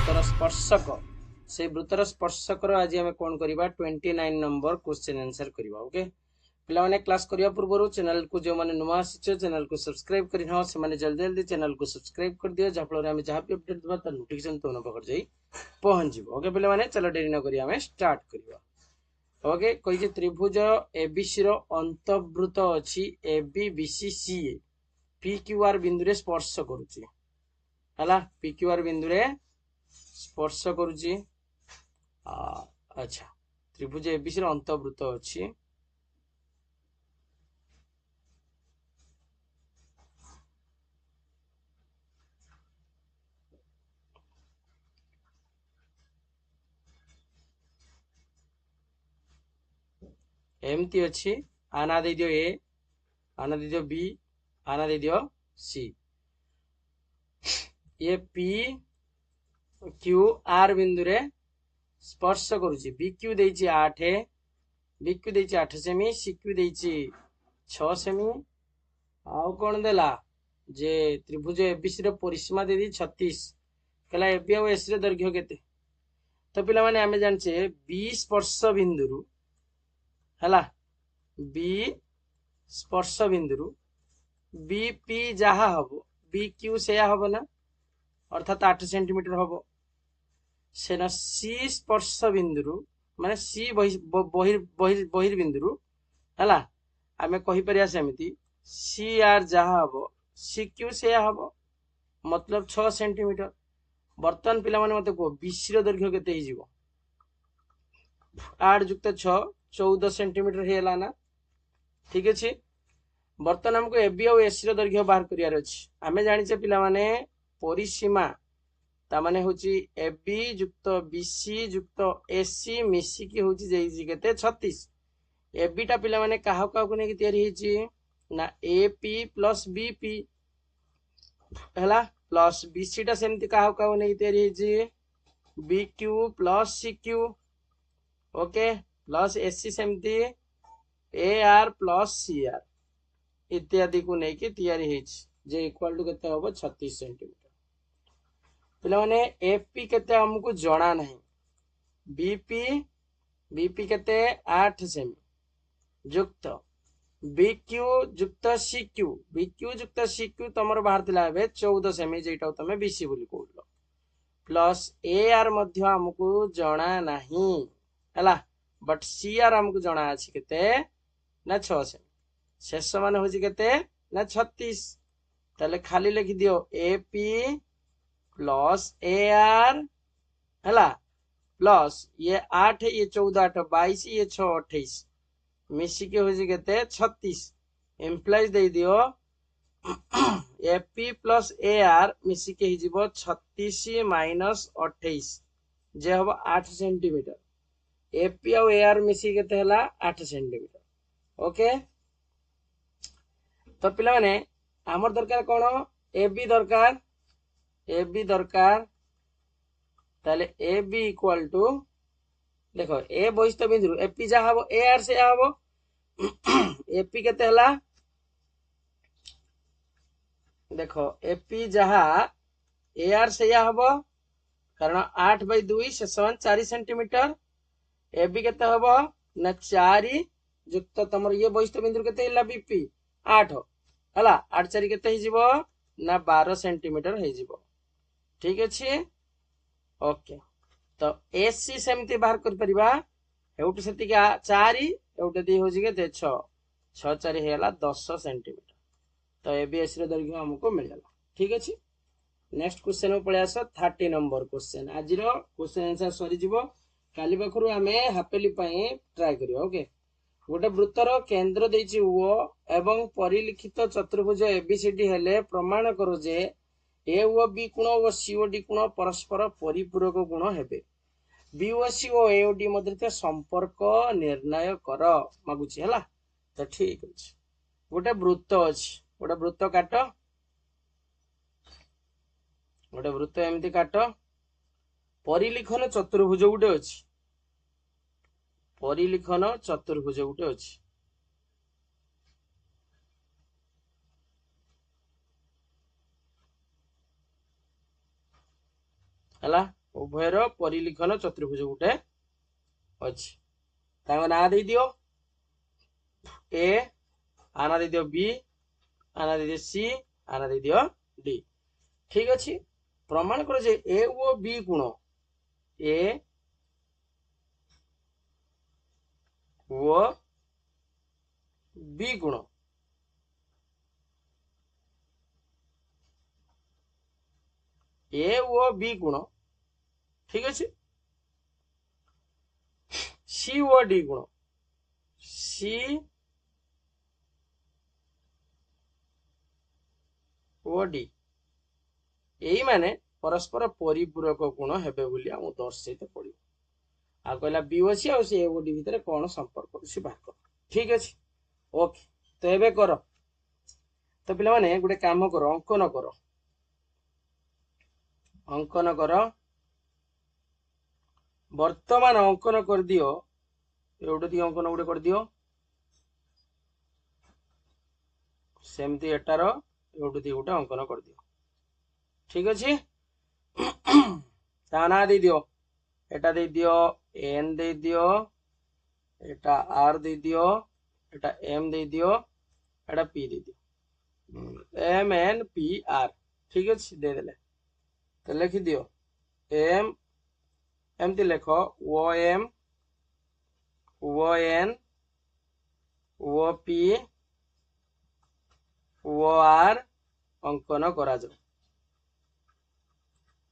वृत्तर स्पर्शक से वृत्तर स्पर्शकर आज आम कौन करवा 29 नंबर क्वेश्चन आंसर करवा। ओके पिलाने क्लास करने पूर्व चैनल को जो मैंने नुआ आसी चैनल को सब्सक्राइब कर जल्दी जल्दी चैनल को सब्सक्राइब कर दियो जहाँफल आम जहाँ भी अपडेट देवा तार नोटिफिकेशन तुम पाखर जाई पहुँच। ओके पिलाने चलो डेरी न करी आम स्टार्ट करवा। ओके कही त्रिभुज एबीसी अंतर्वृत्त अच्छी एबीबीसी पी क्यू आर बिंदु स्पर्श करुच्ची है पी क्यू आर बिंदु स्पर्श करुच्ची। अच्छा त्रिभुज एबीसी अंतर्वृत्त अच्छी एमती अच्छी आना दे दियो ए आना दे दियो बी आना दे दियो सी ये पी क्यू आर बिंदु रे स्पर्श करुच्ची बी क्यू देछि 8 बी क्यू देछि 8 सेमी सी क्यू देछि 6 सेमी आउ कौन देला जे त्रिभुज एबीसी रो परिसीमा देदी 36 कहला एबी आ एसी रो दैर्घ्य केते। तो पिला माने आमे जानछे बी स्पर्श बिंदु हला बी स्पर्श बिंदु बी पी जहा हबो बी क्यू से हबो ना अर्थात 8 सेंटीमीटर हबो सेना सी स्पर्श बिंदु माने सी बहिर्बिंदु हला आमे कहि परिया सेमिति सी आर जहा हबो सी क्यू से हबो मतलब 6 सेंटीमीटर। बर्तमान पिला माने मते को बीसी रो दैर्घ्य केते हि जीवो 8 + 6 14 सेंटीमीटर हेला ना ठीक अछि। बर्तमान हमको एबी और एसी रो दैर्घ्य बाहर करियार अछि आमे जानिचे पिला माने परिसीमा ता माने होची एबी युक्त बीसी युक्त एसी मिसिकी होची जेई केते 36 एबी टा पिला माने काहा काहा को नै तयारी हेची ना एपी प्लस बीपी हला प्लस बीसी टा सेमति काहा काहा को नै तयारी हेची BQ plus CQ OK plus AC सेमति एआर प्लस सीआर इत्यादि को नै कि तयारी हेची जे इक्वल टू केते होबो 36 सेंटीमीटर। पिला माने एपी केते हमको जणा नहीं बीपी बीपी केते 8 सेमी युक्त बीक्यू युक्त सीक्यू बीक्यू युक्त सीक्यू तमर बाहर थिला बे 14 सेमी जेटा तमे बीसी बोली कहलो प्लस एआर मध्य हमको जणा नहीं हला बट सीआर हमको जणा अछि केते ना 6 सेमी शेष मान होजी केते ना 36 ताले खाली लिखि दियो एपी प्लस एआर हला प्लस ये 8 ये 14 8 22 ये 6 28 मिसिके होजी केते 36 एम्प्लाइज दे दियो एपी प्लस एआर मिसिके हि जीवो 36 माइनस 28 जे हबो 8 सेंटीमीटर एपी और एआर मिसिके केते हला 8 सेंटीमीटर। ओके तो पिला माने हमर दरकार कोन एबी दरकार ताले ए बी इक्वल टू देखो ए बहिस्थ बिंदु एपी जा हबो ए आर से हबो एपी केते हला देखो एपी जहा ए आर से हबो कारण 8/2 से समान 4 सेंटीमीटर एबी केते हबो ना 4 युक्त तमर ये बहिस्थ बिंदु केते हला बीपी 8 हला 8 4 केते हि जीवो ना 12 सेंटीमीटर हे जीवो ठीक अछि। ओके तो एसी सेमती बाहर कर परिबा एउट सेति का 4 एउट दी होजी के 6 6 4 हेला 10 सेंटीमीटर तो एबीएस रो दैर्घ्य हमको मिल जाला ठीक अछि। नेक्स्ट क्वेश्चन में पळे आसो 30 नंबर क्वेश्चन आज रो क्वेश्चन आंसर सरी जीवो काली बखरु हमें हापेली पई ट्राई करियो। ओके गोटे वृत्तर केंद्र देछि ओ एवं परिलिखित चतुर्भुज एबीसीडी हेले प्रमाण करो जे ए ओ बी कोण और सी ओ डी कोण परस्पर परिपूरक गुण हेबे बी ओ सी ओ ए ओ डी मध्य संपर्क निर्णय कर मागुची हला तो ठीक अछि। गोटे वृत्त अछि गोटे वृत्त काट गोटे वृत्त एमती काट परिलिखन चतुर्भुज गोटे अछि परिलिखन चतुर्भुज गोटे अछि हला उभयर परिलिखन चतुर्भुज गोटे अच्छी ना दे दियो ए आना दे दियो बी आना दे दियो सी आना दे दियो डी ठीक अच्छे प्रमाण कर जे ए ओ बी गुण ए ओ बी गुण ए ओ बी गुण ठीक अच्छे सी ओ डी गुण सी ओ डी यही माने परस्पर परिपूरक गुण हेबे बोली आम दर्शेते पड़ो आ कहला बी ओ सी आ सी ए ओ डी भितर कौन संपर्क अच्छी बाहर कर ठीक अच्छे ओके तो एबे कर तो पिला माने गोटे काम कर अंकन कर वर्तमान अंकन कर दियो एवटे दी अंकन गोटे कर दियो सेमती एटार एवटे दी गोटे अंकन कर दियो ठीक अच्छे ता ना दे दियो एटा दे दियो एन दे दियो एटा आर दे दियो एटा एम दे दियो एटा पी दे दियो एम एन पी आर ठीक अच्छे दे देले तो लिखि दियो एम एमती लेख O M O N O P O R अंकन करा जाओ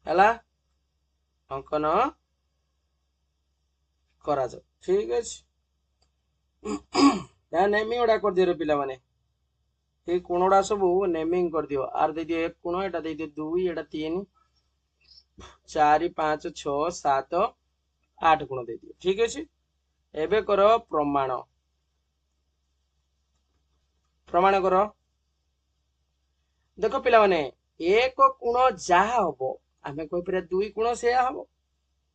हला अंकन करा जाओ ठीक अच्छे नेमिंग गुड़ा कर दियो पिला माने ये कोण गुड़ा सब नेमिंग कर दियो आर दे दियो एक कोण एटा दे दियो दुई एटा तीन 4 5 6 7 8 गुण दे दियो ठीक अच्छे एबे करो प्रमाण प्रमाण करो देखो पिला माने एक गुण जहा हम आमे कहि पर दुई गुण से हम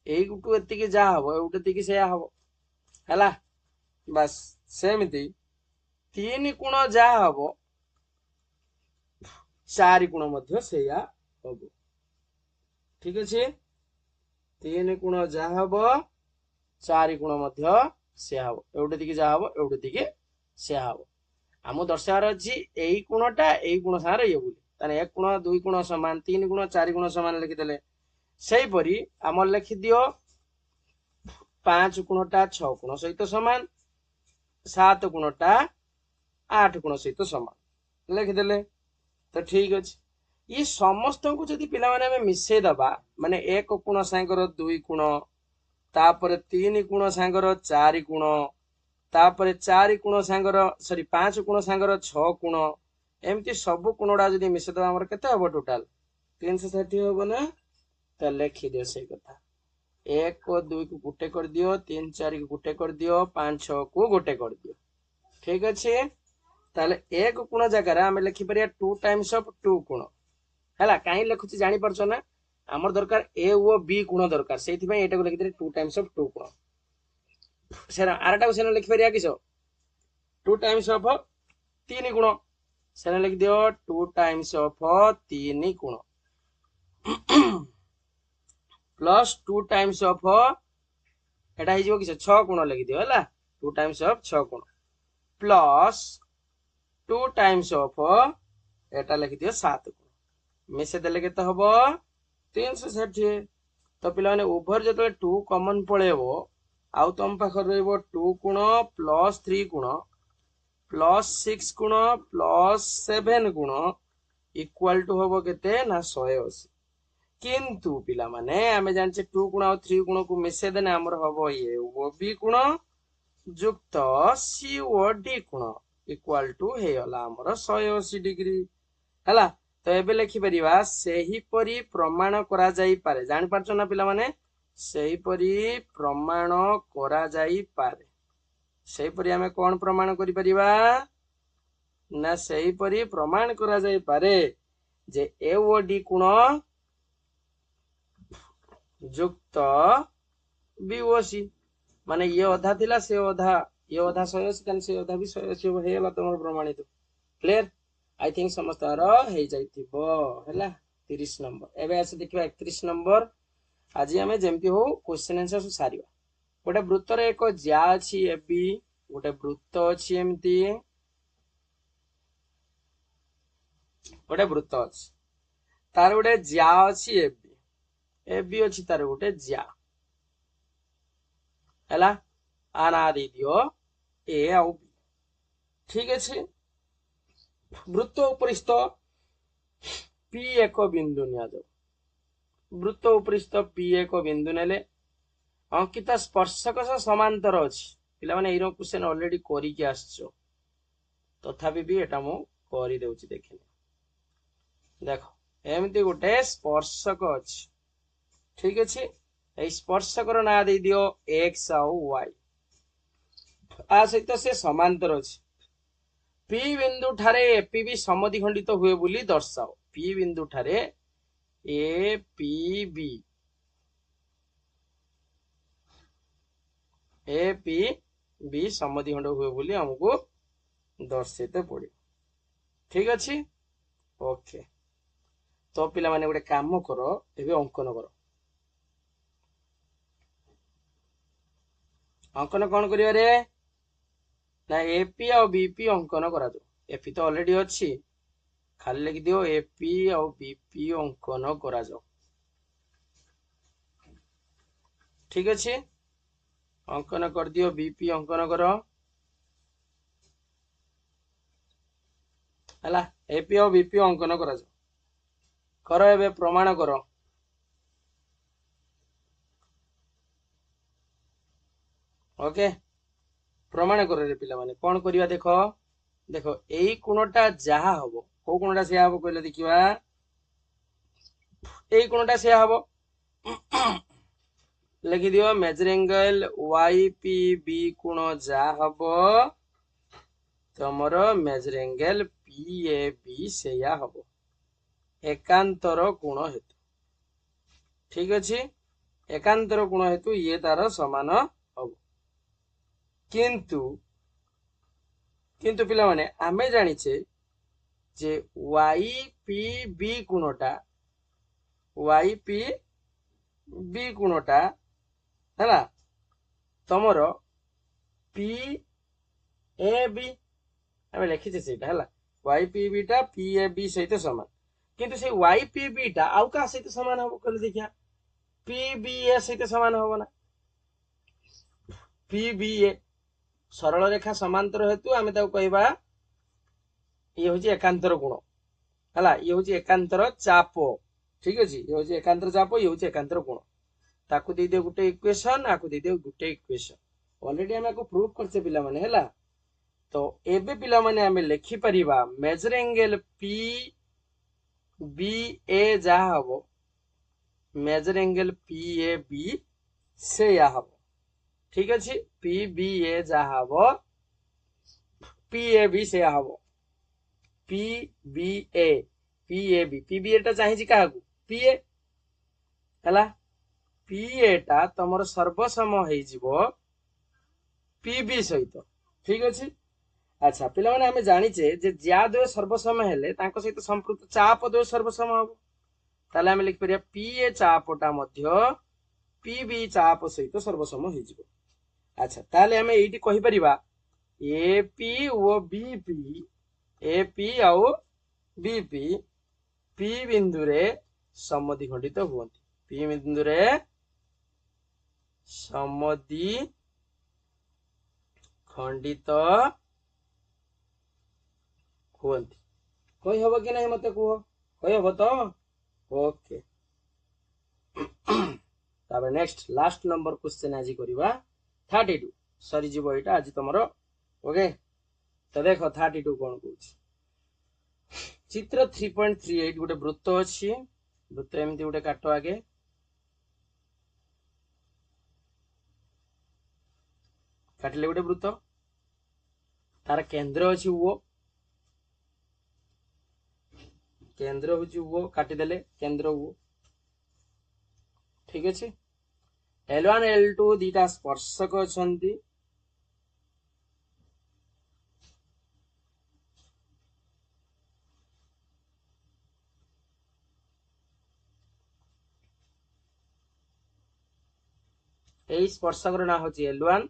एगुटू एतिकी जहा हम एगुटू एतिकी से हम हला बस सेमती तीन गुण जहा हम चार गुण मध्य सेया हम ठीक अच्छे तीन गुण जहा हम चार गुण मध्य से हम एवटे दिके जहा हम एवटे दिके से हम आम दर्शार अच्छी यही गुणटा यही गुण सार ये बोली ताने एक गुण दुई गुण समान तीन गुण चार गुण समान लिखिदेले सेहीपरि आम लिखि दियो 5 गुणटा 6 गुण सहित समान 7 गुणटा 8 गुण सहित समान लिखिदेले तो ठीक अच्छे ये समस्त को जदि पिला माने हमें मिसई दबा माने एक गुण सांगर दुई गुण तापर 3 गुण सांगर 4 गुण तापर 4 गुण सांगर सॉरी 5 गुण सांगर 6 गुण एमती सब गुणडा जदि मिसई दबा हमर केते हबो टोटल 360 हबो ना तो लिखि दियो से कथा 1 को 2 को गुटे कर दियो 3 4 को गुटे कर दियो 5 6 को गुटे कर दियो ठीक अच्छे ताले एक गुण जगह आम लिखि परिया 2 टाइम्स ऑफ 2 गुण हैला काई लिखुची जानि परछो ना हमर दरकार ए ओ बी गुण दरकार सेति पई एटा को लिखि दे 2 टाइम्स ऑफ 2 गुण सेना आरटा को सेना लिखि परिया किसो 2 टाइम्स ऑफ 3 गुण सेना लिखि दियो 2 टाइम्स ऑफ 3 गुण plus 2 times of Etah hi जिवो किसो 6 गुण लिखि दियो हैला 2 टाइम्स ऑफ 6 गुण प्लस 2 टाइम्स ऑफ एटा लिखि दियो 7 गुण मिसे देले केते हबो 360 तो पिला माने ओभर जतले 2 कॉमन पळेबो आउ तुम पाखर रहइबो 2 गुण प्लस 3 गुण प्लस 6 गुण प्लस 7 गुण इक्वल टू हबो केते ना 180 किंतु पिला माने आमे जानचे 2 गुण और 3 गुण को मिसे देने हमर हबो ये ओ बी गुण युक्त सी ओ डी गुण इक्वल टू हे होला हमर 180 डिग्री हला तो एबे लिखि परिबा सेही परी प्रमाण करा जाई पारे जानि पारछो ना पिला माने सेही परी प्रमाण करा जाई पारे सेही परी हमें कोन प्रमाण करि परिबा ना सेही परी प्रमाण करा जाई पारे जे ए ओ डी गुण युक्त बी ओ सी माने ये अधा थिला से अधा ये अधा 180 कान से अधा भी 180 हे होला तमर प्रमाणित क्लियर आई थिंक समस्त आरो हे जाइतिबो हैला 30 नंबर एबे आसे देखिबा 31 नंबर आज आम जमती हो क्वेश्चन आंसर सब सारिबा गोटे वृत्तर एक ज्या अच्छी ए बी गोटे वृत्त अच्छी एमती गोटे वृत्त अच्छी तार गोटे ज्या अच्छी ए बी अच्छी तार गोटे ज्या है आना दे दियो ए आउ बी ठीक अच्छे वृत्त उपरिस्थ पी एक बिंदु नियाज वृत्त उपरिस्थ पी एक बिंदु नेले अंकित स्पर्शक सह समांतर अच्छी पिला माने एरो क्वेश्चन ऑलरेडी करिके आसछो तथापि भी एटा मु करि देउची देखिने देखो एमती गोटे स्पर्शक अच्छी ठीक अच्छे ए स्पर्शक ना दे दियो एक्स आउ वाई आ सहित से समांतर अच्छी पी बिंदु ठारे एपीबी समद्विखंडित हुए बोली दर्शाओ पी बिंदु ठारे A P B A P B समद्विखंड हुए बोली हमको दर्शाइते पड़े ठीक अच्छे ओके तो पिला माने गोटे काम करो एबे अंकन करो अंकन कौन करिया रे ना एपी और बीपी अंकन करा दो एपी तो ऑलरेडी अच्छी खाली लिख दियो एपी और बीपी अंकन करा जाओ ठीक अच्छे अंकन कर दियो बीपी अंकन करो है एपी और बीपी अंकन करा जाओ करो एबे प्रमाण करो ओके प्रमाण करो रे पिला माने कौन करिया देखो देखो एई कोणटा जहा हबो को कोणटा से हबो कहले देखिबा एई कोणटा से हबो लिखि दियो measure angle Y P B कोण जा हबो तमरो measure angle P A B से हबो एकांतर कोण हेतु ठीक अच्छे एकांतर कोण हेतु ये तार समान हबो किंतु किंतु पिला माने आमे जानिचे जे वाई पी बी कोणटा वाई पी बी कोणटा है तमर पी ए बी आम लिखीचे से वाई पी बी टा पी ए बी सहित सामान किंतु से वाई पी बी टा आउ का सहित सामान हम कहले देखिया पी बी ए सहित सामान हो ना पी बी ए सरल रेखा समांतर हेतु आम कहबा ये हूँ एकांतर गुण है ये हूँ एकांतर चाप ठीक अच्छे ये हूँ एकांतर चाप ये हूँ एकांतर गुण ताकू दे दियो गुटे इक्वेशन आकू दे दियो गुटे इक्वेशन ऑलरेडी हम को प्रूफ करछे पिला माने हैला तो एबे पिला माने हमें लिखि परिबा major angle P B A जा हबो major angle P A B से या हबो ठीक अच्छे पी बी ए जा हबो पी ए बी से या हबो पी बी ए टा चाहिए काहाकू पी ए हला पी ए टा तमर सर्वसम हो जिवो पी बी सहित ठीक अच्छे अच्छा पिला माने हमें जानिचे जे ज्या द्वय सर्वसम हेले तांको सहित संपृक्त चाप द्वय सर्वसम हबो ताले हमें लिख परिया पी ए चापटा मध्य पी बी चाप सहित सर्वसम हो जिवो अच्छा ताले हमें एठी कहि परिबा A P O B P A P आउ बी पी पी बिंदु रे समद्विखंडित हुवंती पी बिंदु रे समद्विखंडित हुवंती कहि हबो कि नहीं मते कुहो कहि हबो तो ओके ताबे नेक्स्ट लास्ट नंबर क्वेश्चन आज करिबा 32 सरी जीवो एटा आज तमरो ओके तो देखो 32 कोन कहूची चित्र 3.38 गोटे वृत्त अच्छी वृत्त एमती गोटे काट आगे काटिले गोटे वृत्त तार केंद्र अच्छी वो केंद्र हूँ वो काटिदेले केंद्र वो ठीक अच्छे L1 L2 दीटा स्पर्शक अच्छी এই স্পর্শকৰ নাম হচ্ছে L1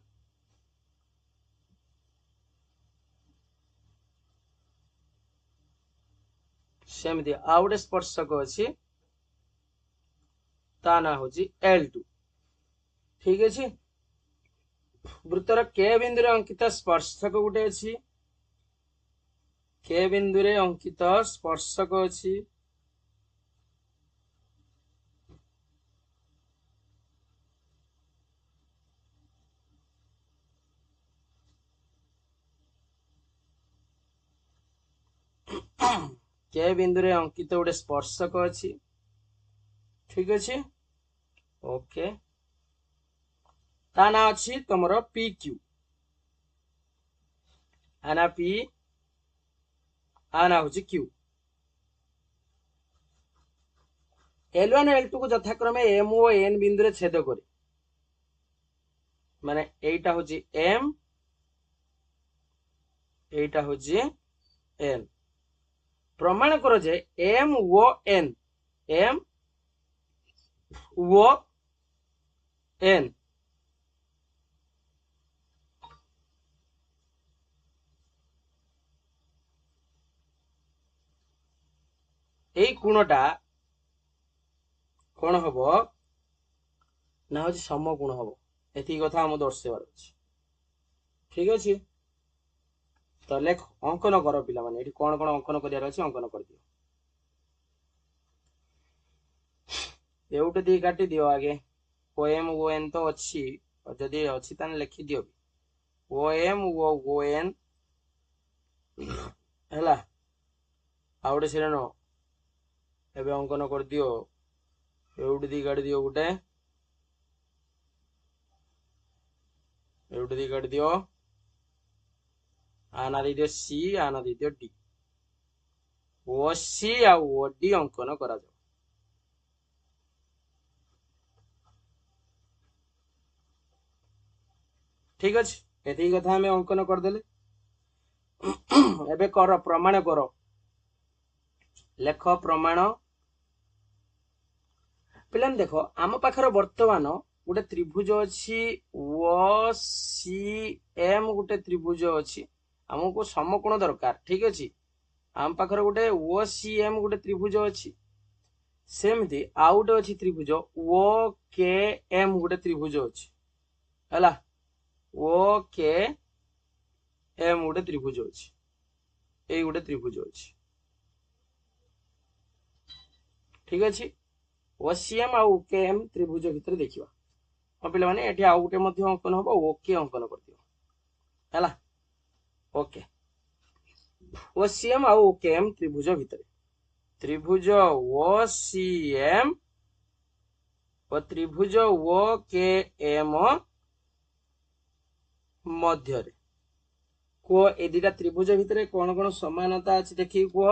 সেମିତି ଆଉ ଗୋଟେ ସ୍ପର୍ଶକ ଅଛି ତା ନାଁ ହଉଛି L2 ଠିକ ଅଛି। ବୃତ୍ତର K ବିନ୍ଦୁରେ ଅଙ୍କିତ ସ୍ପର୍ଶକ ଗୋଟେ ଅଛି K ବିନ୍ଦୁରେ ଅଙ୍କିତ ସ୍ପର୍ଶକ ଅଛି K ବିନ୍ଦୁରେ ଅଙ୍କିତ ଗୋଟେ ସ୍ପର୍ଶକ ଅଛି ଠିକ ଅଛି ଓକେ ତା ନାଁ ଅଛି ତମର PQ ଆନା P ଆନା ହଉଛି Q L1 L2 को যথাক্রমে M ও N বিন্দুরে ছেদ করে মানে এইটা হচ্ছে M এইটা হচ্ছে N প্রমাণ করো যে M ও N এই কোণটা কোণ হব না হচ্ছে সমকোণ হব এতিকি কথা আমি দর্শাইবার আছে ঠিক আছে তো লেখ অঙ্কন কর পিলা মানে এটি কোন কোন অঙ্কন করিয়ার আছে অঙ্কন করদিও এউটে দিয়ে কাটি দিও আগে OM ON তো ଅଛି যদি ଅଛି তাহলে লেখি দিও OM ON ହେଲା ଆଉ ଗୋଟେ ସେଟା ନ ଏବେ ଅଙ୍କନ କରିଦିଅ ଏଉଠି ଦି କାଟି ଦିଅ ଗୋଟେ ଏଉଠି ଦି କାଟି ଦିଅ ଆନା ଦେଇଦିଅ C ଆନା ଦେଇଦିଅ D OC ଆଉ OD ଅଙ୍କନ କରାଯାଉ ঠিক আছে এতিকি কথা আমি অঙ্কন করদেলে এবে কর প্রমাণ কর লেখ প্রমাণ পিলাম দেখো আম পাখরে বর্তমান গোটে ত্রিভুজ ଅଛି OCM গোটে ত্রিভুজ ଅଛି ଆମକୁ ସମକୋଣ ଦରକାର ଠିକ ଅଛି ଆମ ପାଖରେ ଗୋଟେ OCM ଗୋଟେ ତ୍ରିଭୁଜ ଅଛି ସେମିତି ଆଉ ଗୋଟେ ଅଛି ତ୍ରିଭୁଜ OKM ଗୋଟେ ତ୍ରିଭୁଜ ଅଛି ହେଲା OKM ଗୋଟେ ତ୍ରିଭୁଜ ଅଛି এই ଗୋଟେ ତ୍ରିଭୁଜ ଅଛି ঠিক ଅଛି OCM ଆଉ OKM ତ୍ରିଭୁଜ ଭିତରେ ଦେଖିବା ହଁ ପିଲାମାନେ ଏଠି ଆଉ ଗୋଟେ ମଧ୍ୟ ଅଙ୍କନ ହବ ଓକେ ଅଙ୍କନ କରିଦିଅ ହେଲା ଓକେ OCM ଆଉ OKM ତ୍ରିଭୁଜ ଭିତରେ ତ୍ରିଭୁଜ OCM ଓ ତ୍ରିଭୁଜ OKM ମଧ୍ୟରେ କୁହ ଏ ଦିଟା ତ୍ରିଭୁଜ ଭିତରେ କଣ କଣ ସମାନତା ଅଛି ଦେଖିକି କୁହ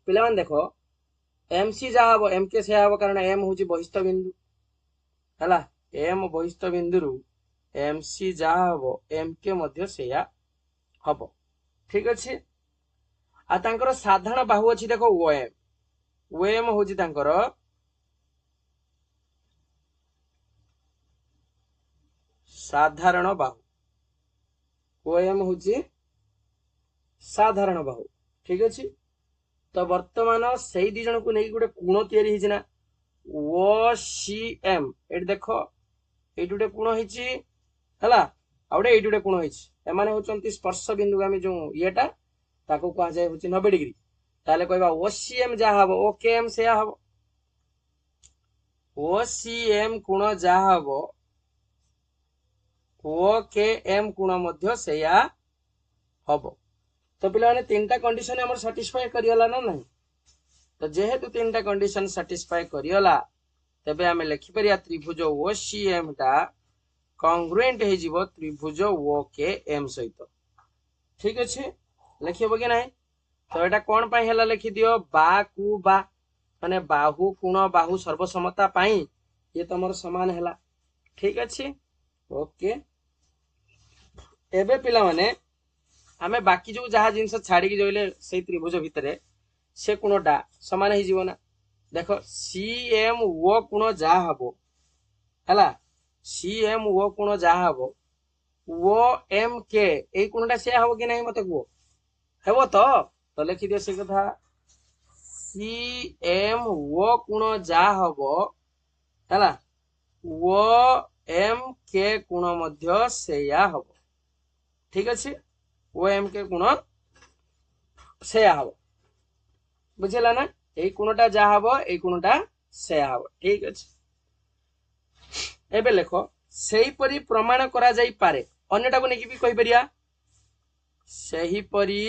ପିଲାମାନେ ଦେଖ MC ଯାହା ହବ MK ସେୟା ହବ କାରଣ M ହଉଛି ବହିସ୍ଥ ବିନ୍ଦୁ ହେଲା M ବହିସ୍ଥ ବିନ୍ଦୁରୁ MC ଯାହା ହବ MK ମଧ୍ୟ ସେୟା ହବ ଠିକ ଅଛି ଆଉ ତାଙ୍କର ସାଧାରଣ ବାହୁ ଅଛି ଦେଖ OM ହଉଛି ତାଙ୍କର ସାଧାରଣ ବାହୁ OM ହଉଛି ସାଧାରଣ ବାହୁ ଠିକ ଅଛି ତ ବର୍ତ୍ତମାନ ସେଇ ଦି ଜଣକୁ ନେଇ ଗୋଟେ କୋଣ ତିଆରି ହେଇଛି ନା OCM ଏଠି ଦେଖ ଏଇଠି ଗୋଟେ କୋଣ ହେଇଛି ହେଲା ଆଉ ଗୋଟେ ଏଇଠି ଗୋଟେ କୋଣ ହେଇଛି ଏମାନେ ହଉଛନ୍ତି ସ୍ପର୍ଶ ବିନ୍ଦୁଗାମୀ ଯୋଉ ଇଏଟା ତାକୁ କୁହାଯାଏ ହଉଛି 90 ଡିଗ୍ରୀ ତାହେଲେ କହିବା OCM ଯାହା ହବ OKM ସେୟା ହବ OCM କୋଣ ଯାହା ହବ OKM କୋଣ ମଧ୍ୟ ସେୟା ହବ तो पिलाने तीनटा कंडीशन हमर सैटिस्फाई करियला ना नहीं तो जेहेतु तीनटा कंडीशन सैटिस्फाई करियला तबे हमें लिखि परिया त्रिभुज OCM टा कांग्रुएंट हे जीवो त्रिभुज OKM सहित ठीक अछि लिखिबो कि नहीं तो एटा कोन पई हला लिखि दियो बा कु बा माने बाहु कोण बाहु सर्वसमता पई ये तमर समान हला ठीक अछि ओके एबे पिला माने आमे बाकी जो जहा जिनस छाड़ी की जोइले से त्रिभुज भितरे से कोणटा समान हे जीवना देखो CM ओ कोण जा हबो हला सी एम ओ कोण जहा हबो ओ एम के ए कोणटा से हबो कि नहीं मते को हेबो तो लिखि दियो से कथा सी एम ओ कोण जा हबो हला ओ एम के कोण मध्य सेया हबो ठीक अछि ओ एम के कोण सेया हबो बुझिला ना ए कोणटा जा हबो ए कोणटा सेया हबो ठीक अछि एबे लेखो सेही परी प्रमाण करा जाई पारे अन्यटा को नेकी भी कहि परिया सेही परी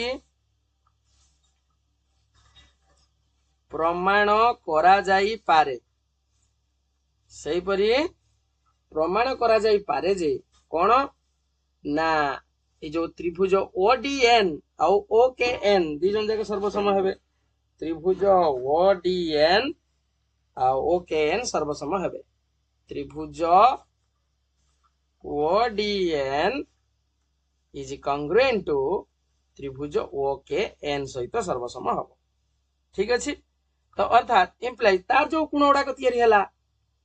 प्रमाण करा जाई पारे सेही परी प्रमाण करा जाई पारे जे कोन ना ए जो त्रिभुज ओडीएन आ ओकेएन दी जन जाके सर्वसम हेबे त्रिभुज ओडीएन आ ओकेएन सर्वसम हेबे त्रिभुज ओडीएन इज कॉन्ग्रुएंट टू त्रिभुज ओकेएन सहित सर्वसम हबो ठीक अछि तो अर्थात इंप्लाई तार जो कोण उडा को तयारी हला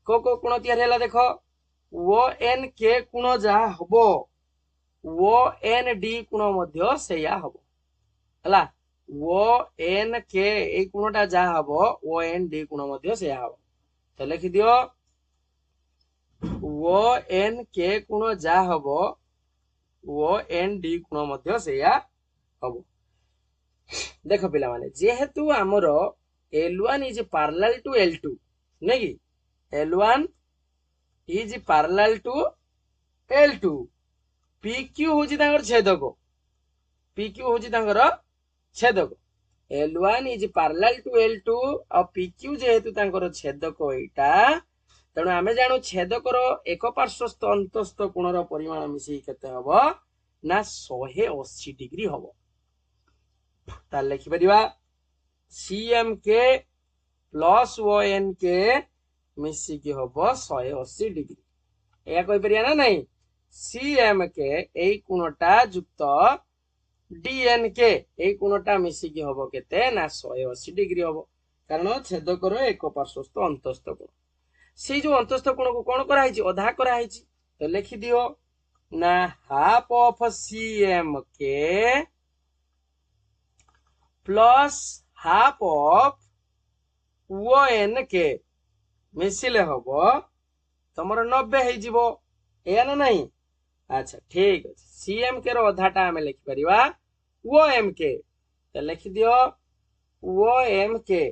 को कोण तयारी हला देखो ओ एन के कोण जा हबो ओ एन डी कोण मध्य सेया हबो हला ओ एन के ए कोणटा जा हबो ओ एन डी कोण मध्य सेया हबो तो लिखि दियो ओ एन के कोण जा हबो ओ एन डी कोण मध्य सेया हबो देखो पिला माने जेहेतु हमरो L1 is parallel to L2 नहीं कि L1 is parallel to L2 PQ होची तांगर छेदक PQ होची तांगर छेदक L1 is parallel to L2 और PQ जेहेतु तांगर छेदक एटा तेणु आमे जानू छेदकर एक पार्श्वस्थ अंतस्थ कोणर परिमाण मिसी केते हबो ना 180 डिग्री हबो ता लिखि परिबा सीएम के प्लस ओएन के मिसी की हबो 180 डिग्री या कोइ परिया ना नहीं सीएम के ए कोणटा युक्त डीएन के ए कोणटा मिसी की हबो केते ना 180 डिग्री हबो कारण छेदकर एक पार्श्वस्थ अंतस्थ कोण से जो अंतस्थ कोण को कोन करा हिची अधा करा हिची तो लिखि दियो ना हाफ ऑफ सीएम के प्लस हाफ ऑफ ओएन के मिसिले हबो तमर 90 हे जिवो एया ना नहीं अच्छा ठीक अछि सीएम के रो अधाटा हमें लिखि परिबा ओएम के तो लिखि दियो ओएम के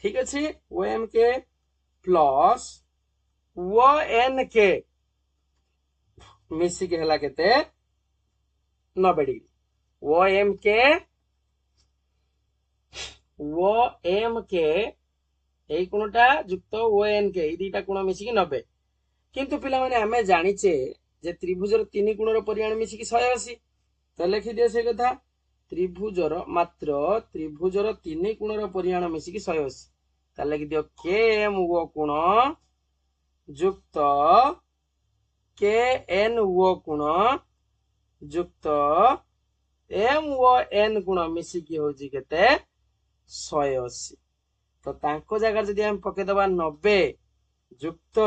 ठीक अछि ओएम के प्लस ओएन के मिसी के हला केते 90 डिग्री ओएम के ए कोणटा युक्त ओएन के ए दुटा कोण मिसी की 90 किंतु पिला माने हमें जानिचे जे त्रिभुजर तीन कोणर परिमाण मिसी की 180 तो लिखि दियो से कथा त्रिभुजर मात्र त्रिभुजर तीन कोणर परिमाण मिसी की 180 ता लिखि दियो के एम ओ कोण युक्त के एन ओ कोण युक्त एम ओ एन गुण मिसी की होजी केते 180 तो तांको जगह जदी हम पके दबा 90 युक्त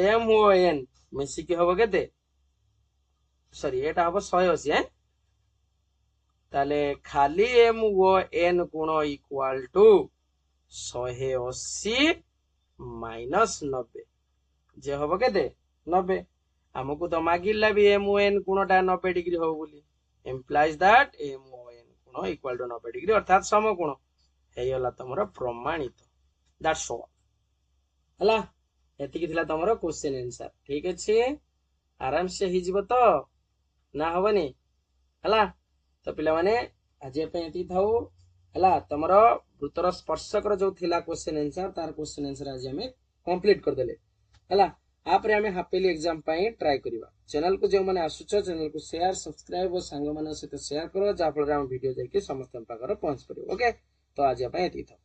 एम ओ एन मिसी की होबो केते सॉरी एटा होबो 180 हैं ताले खाली एम ओ एन गुण इक्वल टू 180 माइनस 90 जे होबो केते 90 हमको तो मागिला भी एम ओ एन कोणटा 90 डिग्री हो बोली implies that M O N कोण इक्वल टू 90 डिग्री अर्थात समकोण हेयला तमरो प्रमाणित दैट्स ऑल हला एति की थिला तमरो क्वेश्चन आंसर ठीक अछि आराम से ही जीव तो ना हबनी हला तो पिला माने आज पे एति थाउ हला तमरो वृत्तर स्पर्शकर जो थिला क्वेश्चन आंसर तार क्वेश्चन आंसर आज हमें कंप्लीट कर देले हला आपरे हमें हाफेली एग्जाम पाई ट्राई करिवा चैनल को जो माने आसुछ चैनल को शेयर सब्सक्राइब और संग माने सहित शेयर करो जा फल हम वीडियो जाके समस्त पाकर पहुंच परियो ओके तो आज पे एति था।